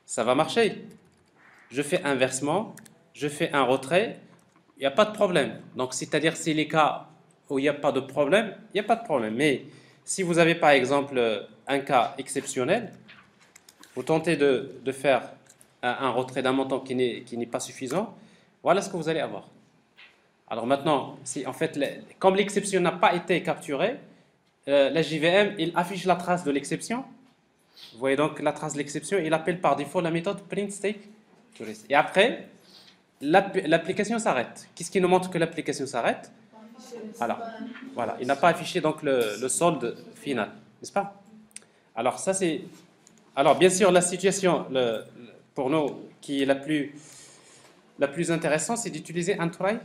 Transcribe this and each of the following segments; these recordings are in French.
Ça va marcher. Je fais inversement, je fais un retrait, il n'y a pas de problème. Donc, c'est-à-dire, c'est les cas où il n'y a pas de problème, il n'y a pas de problème. Mais si vous avez par exemple un cas exceptionnel, vous tentez de faire un retrait d'un montant qui n'est pas suffisant, voilà ce que vous allez avoir. Alors maintenant, si en fait, comme l'exception n'a pas été capturée, la JVM, il affiche la trace de l'exception. Vous voyez donc la trace de l'exception, il appelle par défaut la méthode print stake tourist. Et après, l'application s'arrête. Qu'est-ce qui nous montre que l'application s'arrête? Alors, voilà, il n'a pas affiché donc le solde final, n'est-ce pas? Alors ça c'est, alors bien sûr la situation pour nous qui est la plus intéressante, c'est d'utiliser un try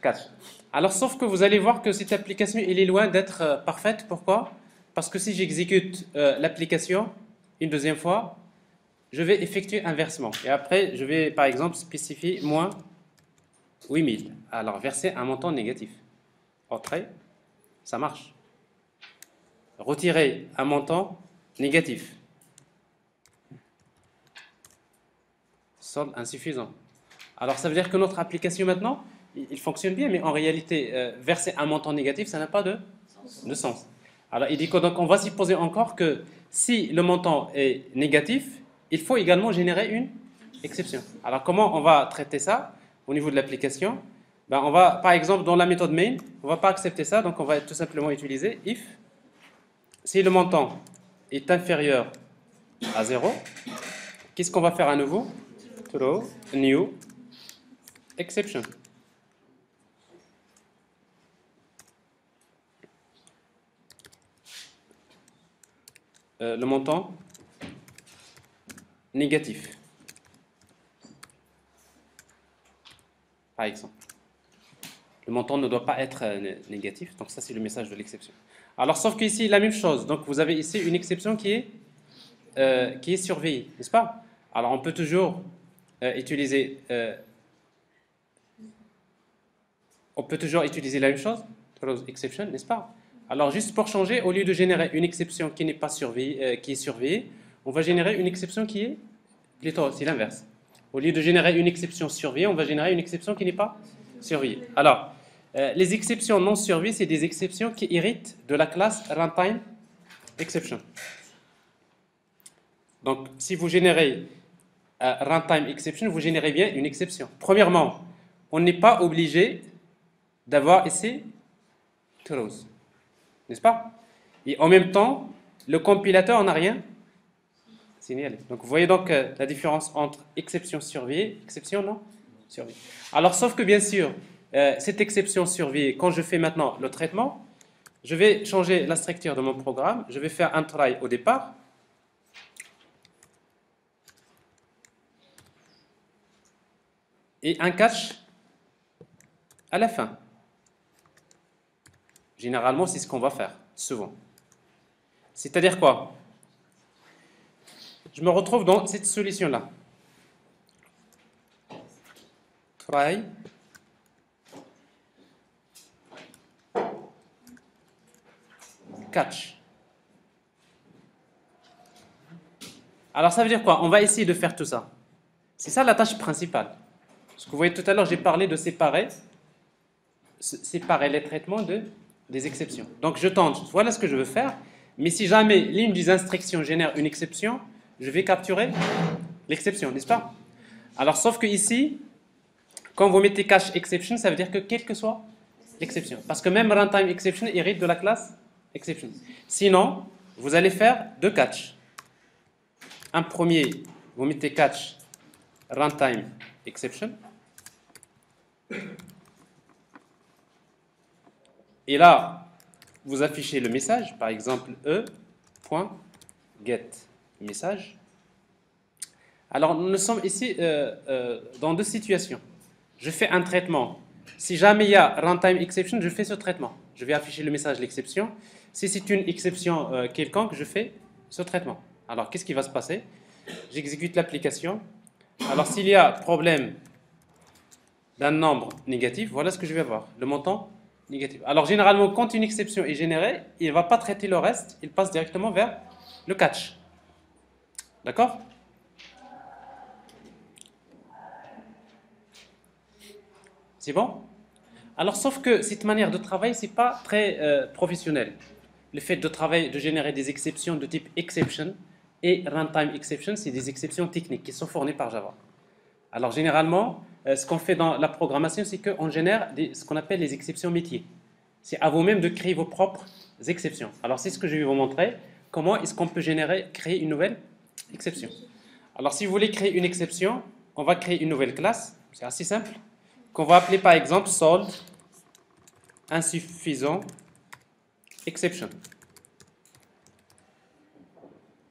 catch. Alors sauf que vous allez voir que cette application elle est loin d'être parfaite. Pourquoi? Parce que si j'exécute l'application une deuxième fois, je vais effectuer un versement. Et après, je vais par exemple spécifier moins 8000. Alors verser un montant négatif. Retrait, ça marche. Retirer un montant négatif. Solde insuffisant. Alors ça veut dire que notre application maintenant, il fonctionne bien, mais en réalité, verser un montant négatif, ça n'a pas de sens. Alors il dit que donc on va supposer encore que si le montant est négatif, il faut également générer une exception. Alors comment on va traiter ça au niveau de l'application? Ben, on va, par exemple, dans la méthode main, on ne va pas accepter ça, donc on va tout simplement utiliser if. Si le montant est inférieur à 0, qu'est-ce qu'on va faire à nouveau? Throw new exception. Le montant négatif, par exemple. Le montant ne doit pas être négatif, donc ça c'est le message de l'exception. Alors sauf qu'ici la même chose, donc vous avez ici une exception qui est surveillée, n'est-ce pas? Alors on peut toujours utiliser la même chose, throw exception, n'est-ce pas? Alors juste pour changer, au lieu de générer une exception qui n'est pas surveillée, qui est surveillée, on va générer une exception qui est plutôt, c'est l'inverse. Au lieu de générer une exception surveillée, on va générer une exception qui n'est pas surveillée. Alors, les exceptions non surveillées, c'est des exceptions qui héritent de la classe runtime exception. Donc, si vous générez runtime exception, vous générez bien une exception. Premièrement, on n'est pas obligé d'avoir ici throws, n'est-ce pas? Et en même temps, le compilateur n'a rien signalé. Donc vous voyez donc la différence entre exception surveillée, exception non surveillée. Alors sauf que bien sûr, cette exception surveillée, quand je fais maintenant le traitement, je vais changer la structure de mon programme, je vais faire un try au départ, et un catch à la fin. Généralement, c'est ce qu'on va faire, souvent. C'est-à-dire quoi? Je me retrouve dans cette solution-là. Try. Catch. Alors ça veut dire quoi? On va essayer de faire tout ça. C'est ça la tâche principale. Parce que vous voyez tout à l'heure, j'ai parlé de séparer les traitements des exceptions. Donc je tente, voilà ce que je veux faire. Mais si jamais l'une des instructions génère une exception, je vais capturer l'exception, n'est-ce pas? Alors sauf que ici, quand vous mettez catch exception, ça veut dire que quelle que soit l'exception. Parce que même runtime exception hérite de la classe exception. Sinon, vous allez faire deux catch. Un premier, vous mettez catch runtime exception. Et là, vous affichez le message, par exemple e.getMessage. Alors, nous sommes ici dans deux situations. Je fais un traitement. Si jamais il y a runtime exception, je fais ce traitement. Je vais afficher le message l'exception. Si c'est une exception quelconque, je fais ce traitement. Alors, qu'est-ce qui va se passer? J'exécute l'application. Alors, s'il y a problème d'un nombre négatif, voilà ce que je vais avoir. Le montant négatif. Alors, généralement, quand une exception est générée, il ne va pas traiter le reste, il passe directement vers le catch. D'accord? C'est bon? Alors, sauf que cette manière de travailler, c'est pas très professionnel. Le fait de travailler, de générer des exceptions de type exception et runtime exception, c'est des exceptions techniques qui sont fournies par Java. Alors, généralement, ce qu'on fait dans la programmation, c'est qu'on génère ce qu'on appelle les exceptions métiers. C'est à vous-même de créer vos propres exceptions. Alors, c'est ce que je vais vous montrer. Comment est-ce qu'on peut créer une nouvelle exception? Alors, si vous voulez créer une exception, on va créer une nouvelle classe. C'est assez simple. Qu'on va appeler par exemple solve insuffisant exception.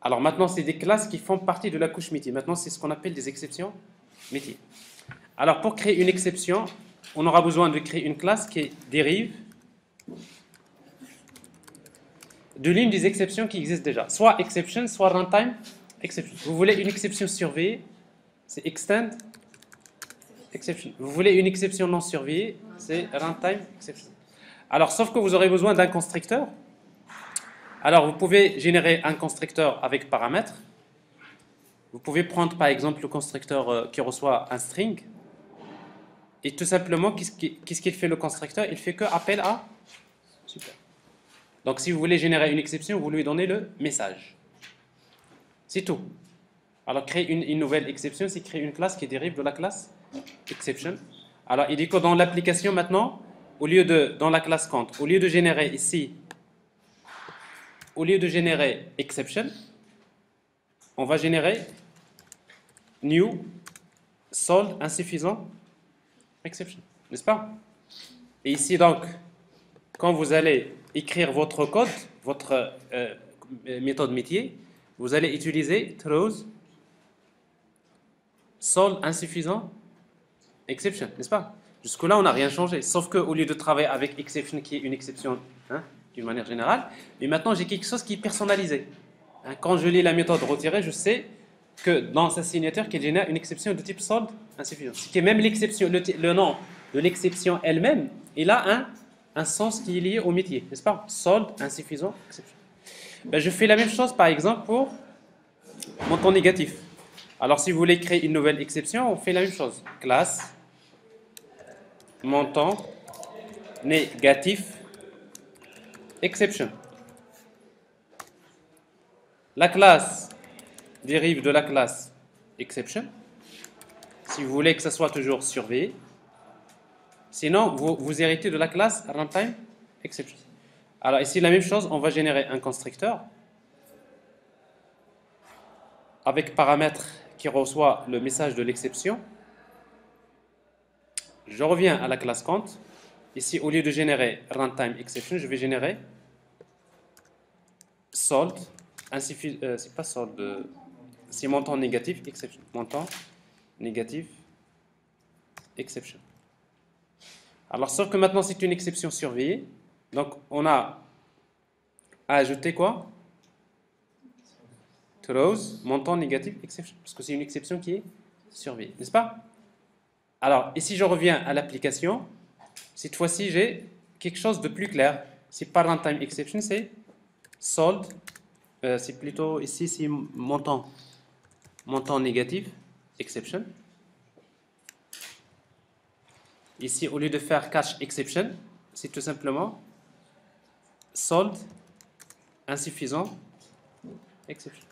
Alors maintenant, c'est des classes qui font partie de la couche métier. Maintenant, c'est ce qu'on appelle des exceptions métier. Alors pour créer une exception, on aura besoin de créer une classe qui dérive de l'une des exceptions qui existent déjà. Soit exception, soit runtime exception. Vous voulez une exception surveillée, c'est extend exception. Vous voulez une exception non surveillée, c'est runtime exception. Alors, sauf que vous aurez besoin d'un constructeur. Alors, vous pouvez générer un constructeur avec paramètres. Vous pouvez prendre, par exemple, le constructeur qui reçoit un string. Et tout simplement, qu'est-ce qu'il fait le constructeur? Il fait que appel à... Super. Donc, si vous voulez générer une exception, vous lui donnez le message. C'est tout. Alors, créer une nouvelle exception, c'est créer une classe qui dérive de la classe exception. Alors, il dit que dans l'application maintenant, dans la classe count, au lieu de générer ici, au lieu de générer exception, on va générer new solve insuffisant exception, n'est-ce pas? Et ici donc, quand vous allez écrire votre code, votre méthode métier, vous allez utiliser throws solve insuffisant exception, n'est-ce pas? Jusque-là, on n'a rien changé, sauf qu'au lieu de travailler avec exception, qui est une exception hein, d'une manière générale, mais maintenant j'ai quelque chose qui est personnalisé. Hein, quand je lis la méthode retirée, je sais que dans sa signature, qu'il génère une exception de type solve insuffisant. Ce qui est même l'exception, le nom de l'exception elle-même, il a un sens qui est lié au métier, n'est-ce pas? Solve insuffisant exception. Ben, je fais la même chose, par exemple, pour montant négatif. Alors, si vous voulez créer une nouvelle exception, on fait la même chose. Classe montant négatif exception. La classe dérive de la classe exception. Si vous voulez que ça soit toujours surveillé. Sinon, vous héritez de la classe runtime exception. Alors ici, la même chose, on va générer un constructeur avec paramètre qui reçoit le message de l'exception. Je reviens à la classe count. Ici, au lieu de générer runtime exception, je vais générer solve insuffisant. C'est pas solve, c'est montant négatif exception. Montant négatif exception. Alors, sauf que maintenant, c'est une exception surveillée. Donc, on a à ajouter quoi? Throws montant négatif exception. Parce que c'est une exception qui est surveillée, n'est-ce pas? Alors, ici, je reviens à l'application. Cette fois-ci, j'ai quelque chose de plus clair. C'est pas runtime exception, c'est solve. C'est plutôt, ici, c'est montant négatif exception. Ici, au lieu de faire catch exception, c'est tout simplement solve insuffisant exception.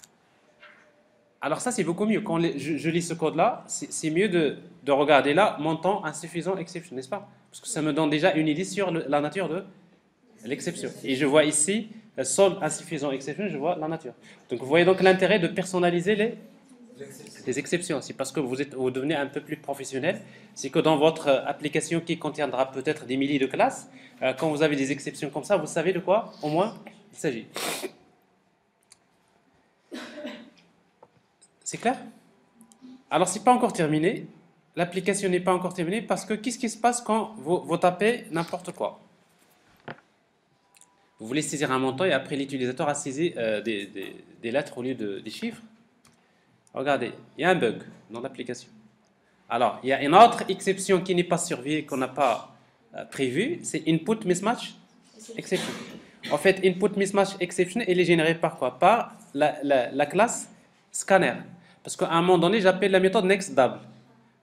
Alors ça, c'est beaucoup mieux. Quand je lis ce code-là, c'est mieux de regarder là, montant insuffisant exception, n'est-ce pas? Parce que ça me donne déjà une idée sur la nature de l'exception. Et je vois ici, solve insuffisant exception, je vois la nature. Donc vous voyez donc l'intérêt de personnaliser les exceptions. C'est parce que vous devenez un peu plus professionnel. C'est que dans votre application qui contiendra peut-être des milliers de classes, quand vous avez des exceptions comme ça, vous savez de quoi, au moins, il s'agit. C'est clair? Alors, ce n'est pas encore terminé. L'application n'est pas encore terminée parce que qu'est-ce qui se passe quand vous tapez n'importe quoi? Vous voulez saisir un montant et après l'utilisateur a saisi des lettres au lieu des chiffres. Regardez, il y a un bug dans l'application. Alors, il y a une autre exception qui n'est pas surveillée, qu'on n'a pas prévue, c'est input mismatch exception. En fait, input mismatch exception, elle est générée par quoi? Par la classe Scanner. Parce qu'à un moment donné, j'appelle la méthode NextDouble.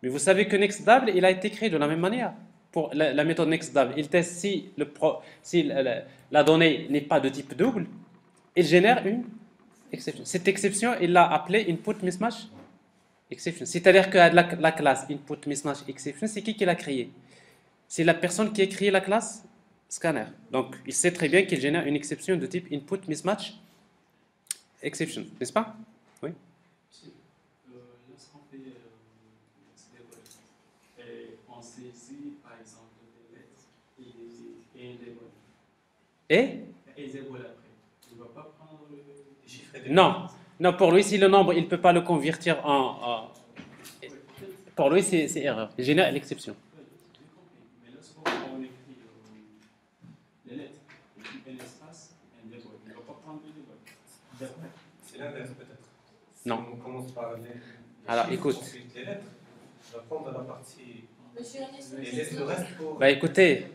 Mais vous savez que NextDouble, il a été créé de la même manière. Pour la méthode NextDouble, il teste si la donnée n'est pas de type double, il génère une exception. Cette exception, il l'a appelée input mismatch exception. C'est-à-dire que la classe input mismatch exception, c'est qui l'a créée? C'est la personne qui a créé la classe scanner. Donc, il sait très bien qu'il génère une exception de type input mismatch exception, n'est-ce pas? Oui. Lorsqu'on fait des vols, et on saisit par exemple des lettres et des vols. Et des vols après. Il ne va pas prendre le chiffre des Non, non, pour lui, si le nombre, il ne peut pas le convertir pour lui, c'est erreur. Il génère l'exception. J'ai compris. Mais lorsqu'on écrit les lettres, un espace, un des vols, il ne va pas prendre des vols. C'est l'inverse peut-être. Si Non. on commence par les Alors, chiffres, écoute. ensuite les lettres, on va prendre la partie et laisse le reste pour... Bah écoutez,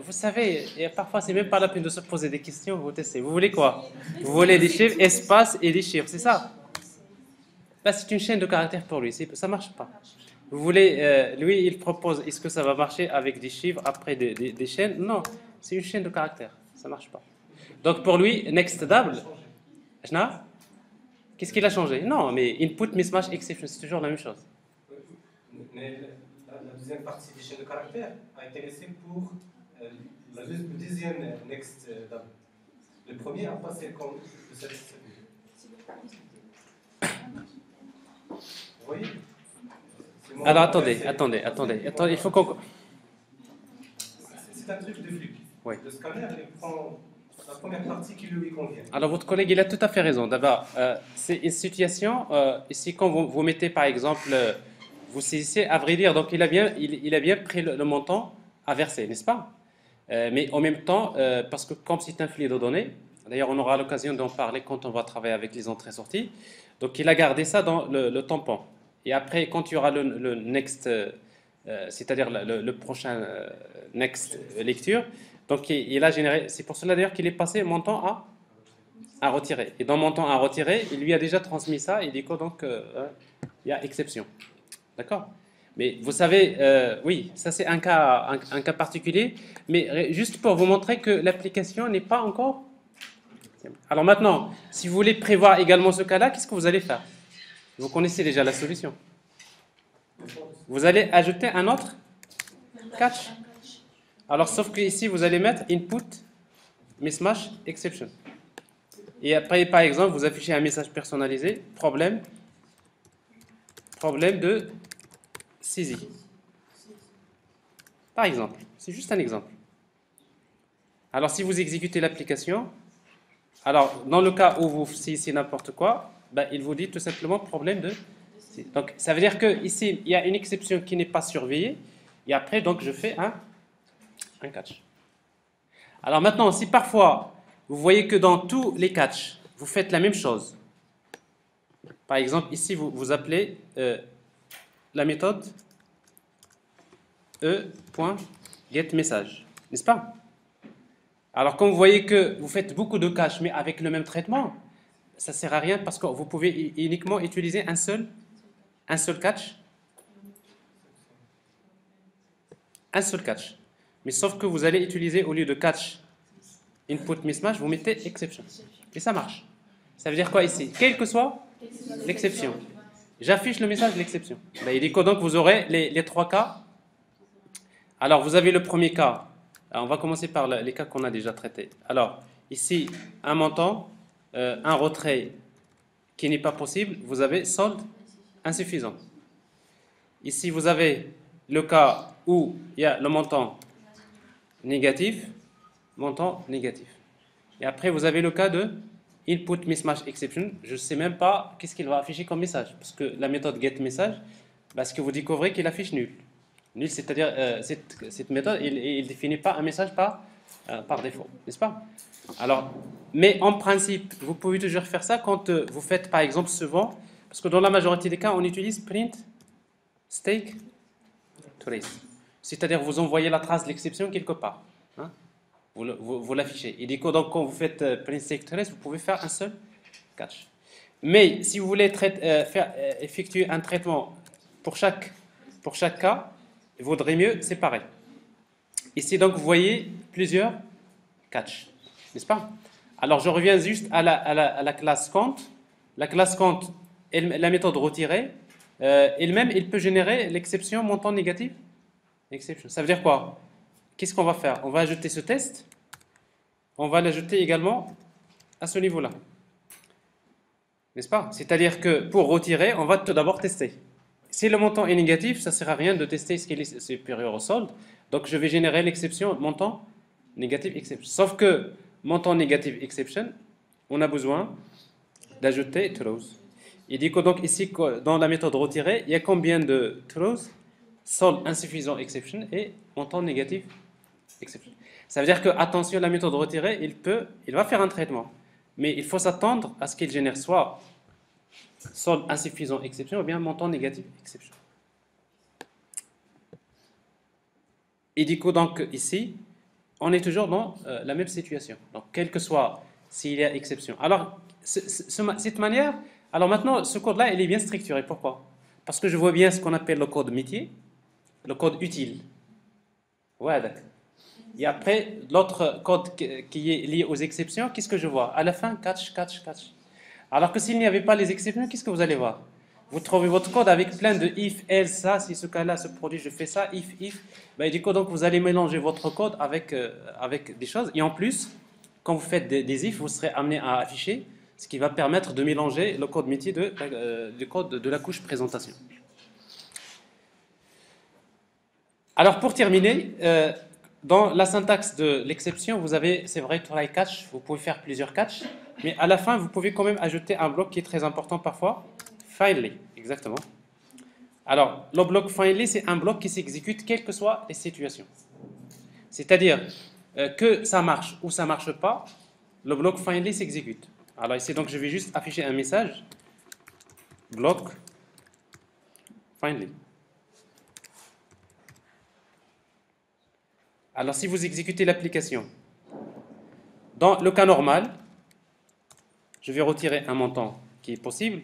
vous savez, et parfois c'est même pas la peine de se poser des questions, vous testez. Vous voulez quoi? Vous voulez des chiffres, espace et des chiffres, c'est ça? Bah, c'est une chaîne de caractères pour lui, ça marche pas. Vous voulez, lui il propose, est-ce que ça va marcher avec des chiffres après des chaînes? Non, c'est une chaîne de caractères, ça marche pas. Donc pour lui, NextDouble, qu'est-ce qu'il a changé? Non, mais input mismatch exception, c'est toujours la même chose. Mais la deuxième partie des chaînes de caractères a été laissée pour le deuxième next double. Le premier a passé comme de cette Vous voyez? Alors attendez, il faut qu'on... C'est un truc de flux. Oui. Le scanner, il prend la première partie qui lui convient. Alors votre collègue, il a tout à fait raison. D'abord, c'est une situation, ici quand vous mettez par exemple, vous saisissez, à vrai dire, donc il a bien pris le montant à verser, n'est-ce pas? Mais en même temps, parce que comme c'est un flux de données, d'ailleurs on aura l'occasion d'en parler quand on va travailler avec les entrées-sorties, donc il a gardé ça dans le tampon. Et après, quand il y aura le next, c'est-à-dire le prochain next lecture, donc il a généré, c'est pour cela d'ailleurs qu'il est passé montant à retirer. Et dans montant à retirer, il lui a déjà transmis ça, et du coup donc il y a exception. D'accord? Mais vous savez, oui, ça c'est un cas particulier, mais juste pour vous montrer que l'application n'est pas encore... Alors maintenant, si vous voulez prévoir également ce cas-là, qu'est-ce que vous allez faire? Vous connaissez déjà la solution. Vous allez ajouter un autre catch. Alors, sauf que ici, vous allez mettre input mismatch exception. Et après, par exemple, vous affichez un message personnalisé, problème de saisie. Par exemple, c'est juste un exemple. Alors, si vous exécutez l'application, alors dans le cas où vous saisissez n'importe quoi, ben, il vous dit tout simplement problème de saisie. Donc, ça veut dire que ici, il y a une exception qui n'est pas surveillée. Et après, donc, je fais un catch. Alors maintenant, si parfois, vous voyez que dans tous les catchs, vous faites la même chose. Par exemple, ici, vous appelez la méthode e.getMessage, n'est-ce pas? Alors, quand vous voyez que vous faites beaucoup de catchs, mais avec le même traitement, ça ne sert à rien parce que vous pouvez uniquement utiliser un seul catch. Un seul catch. Mais sauf que vous allez utiliser, au lieu de catch input mismatch, vous mettez exception. Et ça marche. Ça veut dire quoi ici? Quelle que soit l'exception. J'affiche le message de l'exception. Il dit que donc vous aurez les trois cas. Alors vous avez le premier cas. Alors, on va commencer par les cas qu'on a déjà traités. Alors ici, un montant, un retrait qui n'est pas possible, vous avez solde insuffisant. Ici vous avez le cas où il y a le montant négatif, montant négatif. Et après, vous avez le cas de input mismatch exception. Je ne sais même pas qu'est-ce qu'il va afficher comme message. Parce que la méthode getMessage, parce que vous découvrez qu'il affiche nul. Nul, c'est-à-dire cette méthode, il ne définit pas un message par défaut, n'est-ce pas? Alors, mais en principe, vous pouvez toujours faire ça quand vous faites par exemple souvent, parce que dans la majorité des cas, on utilise print, stake, trace. C'est-à-dire vous envoyez la trace de l'exception quelque part. Hein? Vous l'affichez. Et du coup, donc, quand vous faites print stake trace, vous pouvez faire un seul catch. Mais si vous voulez effectuer un traitement pour chaque cas, il vaudrait mieux séparer. Ici, donc, vous voyez plusieurs catch, n'est-ce pas? Alors, je reviens juste à la classe count. La classe count, la méthode retirée, elle-même, il peut générer l'exception montant négatif. Exception. Ça veut dire quoi? Qu'est-ce qu'on va faire? On va ajouter ce test. On va l'ajouter également à ce niveau-là. N'est-ce pas? C'est-à-dire que pour retirer, on va tout d'abord tester. Si le montant est négatif, ça ne sert à rien de tester ce qui est supérieur au solde. Donc, je vais générer l'exception montant négatif exception. Sauf que montant négatif exception, on a besoin d'ajouter throws. Il dit que donc ici, dans la méthode retirée, il y a combien de throws? Solde insuffisant exception et montant négatif exception. Ça veut dire que, attention, la méthode retirée, il va faire un traitement. Mais il faut s'attendre à ce qu'il génère soit solde insuffisant exception ou bien montant négatif exception. Et du coup, donc, ici, on est toujours dans la même situation. Donc, quel que soit s'il y a exception. Alors, cette manière, alors maintenant, ce code-là, il est bien structuré. Pourquoi? Parce que je vois bien ce qu'on appelle le code métier, le code utile. Ouais, d'accord. Et après, l'autre code qui est lié aux exceptions, qu'est-ce que je vois? À la fin, catch, catch, catch. Alors que s'il n'y avait pas les exceptions, qu'est-ce que vous allez voir? Vous trouvez votre code avec plein de if, else, ça, si ce cas-là se produit, je fais ça, if. Ben, du coup, donc, vous allez mélanger votre code avec des choses. Et en plus, quand vous faites des if, vous serez amené à afficher, ce qui va permettre de mélanger le code métier du code de la couche présentation. Alors, pour terminer, dans la syntaxe de l'exception, vous avez, c'est vrai, try catch, vous pouvez faire plusieurs catch, mais à la fin, vous pouvez quand même ajouter un bloc qui est très important parfois, finally, exactement. Alors, le bloc finally, c'est un bloc qui s'exécute quelles que soient les situations. C'est-à-dire que ça marche ou ça ne marche pas, le bloc finally s'exécute. Alors ici, donc, je vais juste afficher un message, bloc finally. Alors, si vous exécutez l'application, dans le cas normal, je vais retirer un montant qui est possible.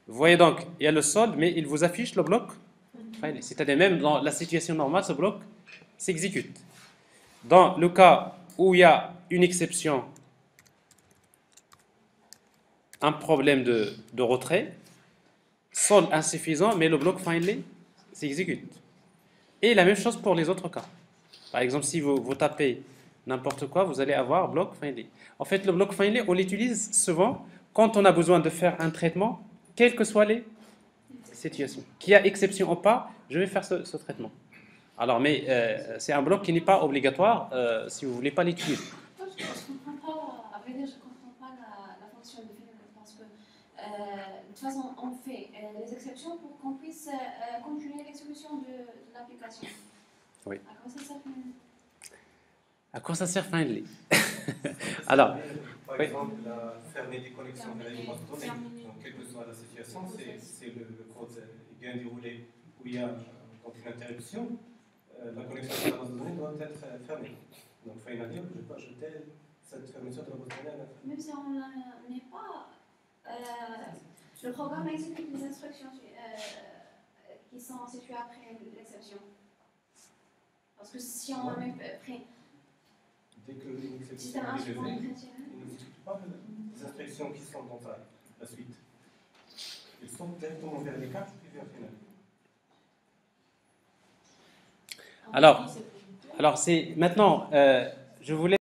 Vous voyez donc, il y a le solde, mais il vous affiche le bloc. C'est-à-dire même dans la situation normale, ce bloc s'exécute. Dans le cas où il y a une exception, un problème de retrait, solde insuffisant, mais le bloc finally s'exécute. Et la même chose pour les autres cas. Par exemple, si vous tapez n'importe quoi, vous allez avoir bloc finally. En fait, le bloc finally, on l'utilise souvent quand on a besoin de faire un traitement, quelles que soient les situations. Qu'il y a exception ou pas, je vais faire ce traitement. Alors, mais c'est un bloc qui n'est pas obligatoire si vous ne voulez pas l'utiliser. Je ne comprends pas, à vrai dire, je ne comprends pas la fonction de phénomène parce que de toute façon, on fait les exceptions pour qu'on puisse continuer l'exécution de l'application. Oui. À quoi ça sert finally? À quoi ça sert finally? Alors, par oui. exemple, fermer des connexions vers les bases de données. Donc, quelle que soit la situation, c'est le code bien déroulé où il y a donc une interruption, la connexion vers la base de données doit être fermée. Donc, finally, je peux ajouter cette fermeture de la base de données à l'intérieur. Même si on ne met pas, le programme exécute les instructions qui sont situées après l'exception. Parce que si on en met près, Dès qu'une si exception ça marche est pour levée, un chrétien, il n'exécute pas les instructions qui sont dans la suite. Ils sont directement vers les cartes et vers final. Alors c'est maintenant, je voulais